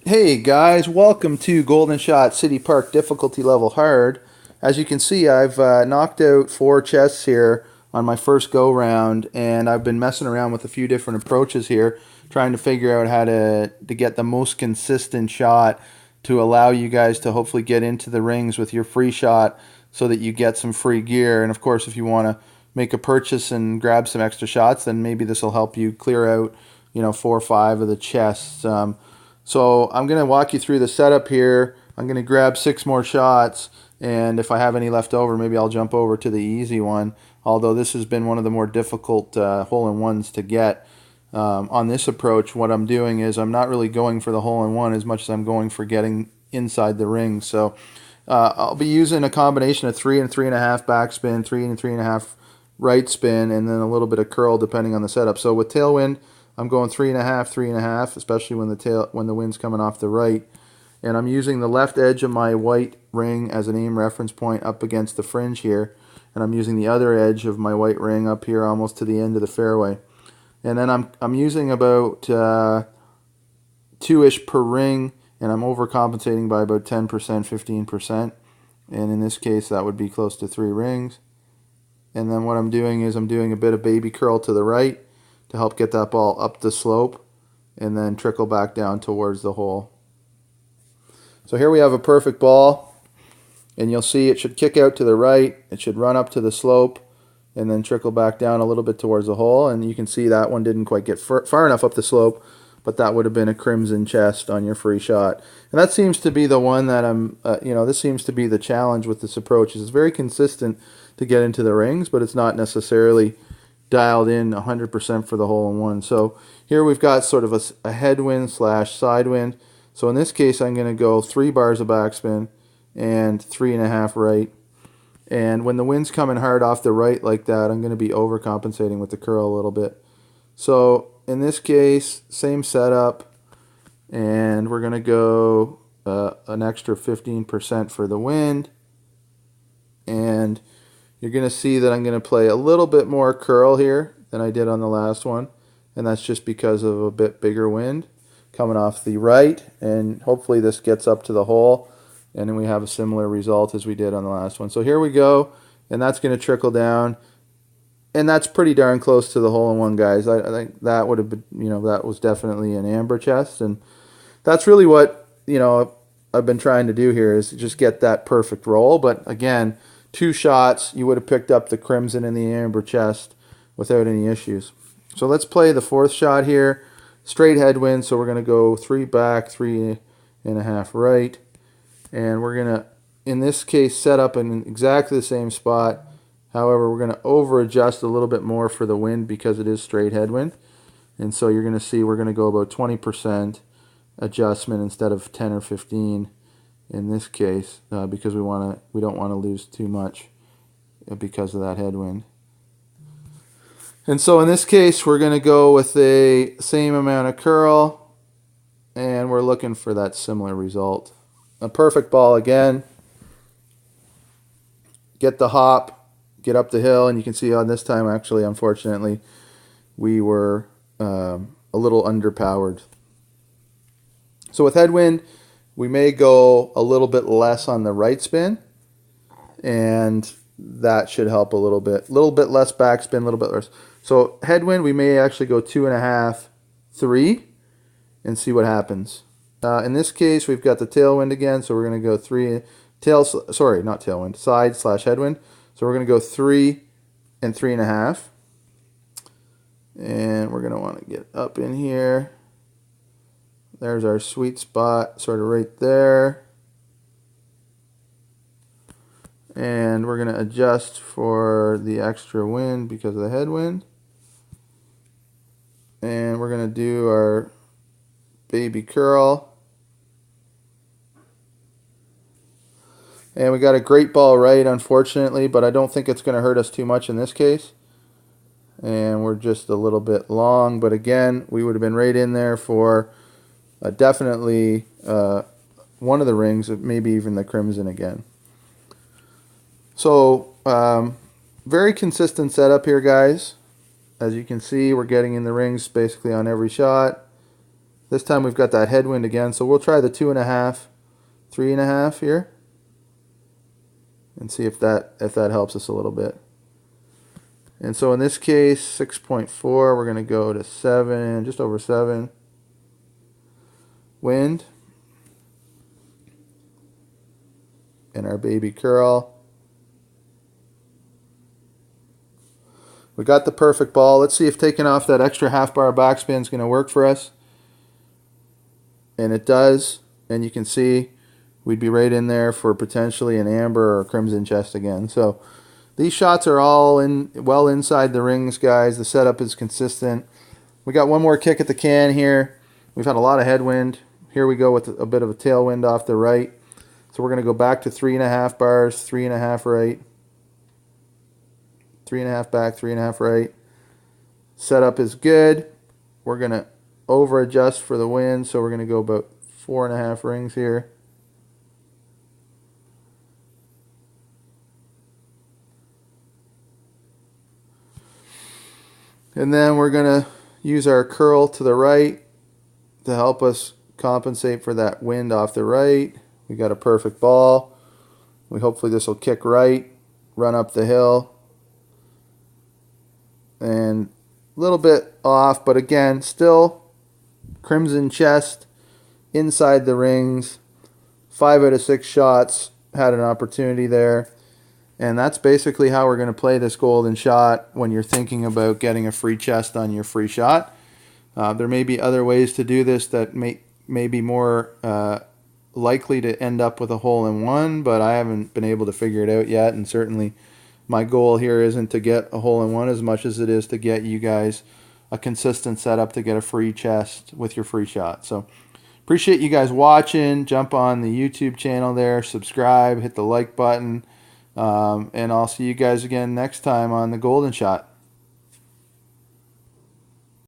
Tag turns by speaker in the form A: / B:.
A: Hey guys, welcome to Golden Shot City Park difficulty level hard. As you can see, I've knocked out 4 chests here on my first go round, and I've been messing around with a few different approaches here, trying to figure out how to get the most consistent shot to allow you guys to hopefully get into the rings with your free shot so that you get some free gear. And of course, if you want to make a purchase and grab some extra shots, then maybe this will help you clear out, 4 or 5 of the chests. So I'm going to walk you through the setup here. I'm going to grab 6 more shots, and if I have any left over, maybe I'll jump over to the easy one, although this has been one of the more difficult hole-in-ones to get. On this approach, what I'm doing is I'm not really going for the hole-in-one as much as I'm going for getting inside the ring. So I'll be using a combination of 3 and 3.5 backspin, 3 and 3.5 right spin, and then a little bit of curl depending on the setup. So with tailwind, I'm going 3.5, 3.5, especially when the wind's coming off the right. And I'm using the left edge of my white ring as an aim reference point up against the fringe here. And I'm using the other edge of my white ring up here almost to the end of the fairway. And then I'm using about 2-ish per ring, and I'm overcompensating by about 10%, 15%. And in this case, that would be close to 3 rings. And then what I'm doing is I'm doing a bit of baby curl to the right to help get that ball up the slope and then trickle back down towards the hole. So here we have a perfect ball, and you'll see it should kick out to the right, it should run up to the slope and then trickle back down a little bit towards the hole, and you can see that one didn't quite get far enough up the slope, but that would have been a crimson chest on your free shot. And that seems to be the one that this seems to be the challenge with this approach. It's very consistent to get into the rings, but it's not necessarily dialed in 100% for the hole-in-one. So here we've got sort of a headwind slash sidewind. So in this case, I'm going to go 3 bars of backspin and 3.5 right. And when the wind's coming hard off the right like that, I'm going to be overcompensating with the curl a little bit. So in this case, same setup, and we're going to go an extra 15% for the wind. And you're going to see that I'm going to play a little bit more curl here than I did on the last one, and that's just because of a bit bigger wind coming off the right, and hopefully this gets up to the hole, and then we have a similar result as we did on the last one. So here we go, and that's going to trickle down, and that's pretty darn close to the hole-in-one, guys. I think that would have been, that was definitely an amber chest, and that's really what, I've been trying to do here is just get that perfect roll. But again, 2 shots, you would have picked up the crimson and the amber chest without any issues. So let's play the 4th shot here. Straight headwind, so we're going to go 3 back, 3.5 right. And we're going to, in this case, set up in exactly the same spot. However, we're going to over adjust a little bit more for the wind because it is straight headwind. And so you're going to see we're going to go about 20% adjustment instead of 10 or 15 in this case, because we don't want to lose too much because of that headwind. And so in this case, we're going to go with the same amount of curl, and we're looking for that similar result. A perfect ball again. Get the hop, get up the hill, and you can see on this time, actually, unfortunately, we were a little underpowered. So with headwind, we may go a little bit less on the right spin, and that should help a little bit. A little bit less backspin, a little bit less. So headwind, we may actually go 2.5, 3, and see what happens. In this case, we've got the tailwind again, so we're going to go 3, not tailwind, side slash headwind. So we're going to go 3 and 3.5. And we're going to want to get up in here. There's our sweet spot, sort of right there. And we're going to adjust for the extra wind because of the headwind. And we're going to do our baby curl. And we got a great ball right, unfortunately, but I don't think it's going to hurt us too much in this case. And we're just a little bit long, but again, we would have been right in there for definitely one of the rings, maybe even the crimson again. So very consistent setup here, guys. As you can see, we're getting in the rings basically on every shot. This time we've got that headwind again, so we'll try the 2.5, 3.5 here, and see if that helps us a little bit. And so in this case, 6.4, we're going to go to 7, just over 7. Wind. And our baby curl. We got the perfect ball. Let's see if taking off that extra half bar backspin is going to work for us. And it does. And you can see we'd be right in there for potentially an amber or crimson chest again. So these shots are all well inside the rings, guys. The setup is consistent. We got one more kick at the can here. We've had a lot of headwind. Here we go with a bit of a tailwind off the right. So we're going to go back to 3.5 bars, 3.5 right, 3.5 back, 3.5 right. Setup is good. We're going to over adjust for the wind, so we're going to go about 4.5 rings here. And then we're going to use our curl to the right to help us compensate for that wind off the right. We got a perfect ball. Hopefully this will kick right, run up the hill. And a little bit off, but again, still crimson chest inside the rings. 5 out of 6 shots had an opportunity there. And that's basically how we're going to play this golden shot when you're thinking about getting a free chest on your free shot. There may be other ways to do this that may be more likely to end up with a hole-in-one, but I haven't been able to figure it out yet. And certainly my goal here isn't to get a hole-in-one as much as it is to get you guys a consistent setup to get a free chest with your free shot. So appreciate you guys watching. Jump on the YouTube channel there, subscribe, hit the like button. And I'll see you guys again next time on the Golden Shot.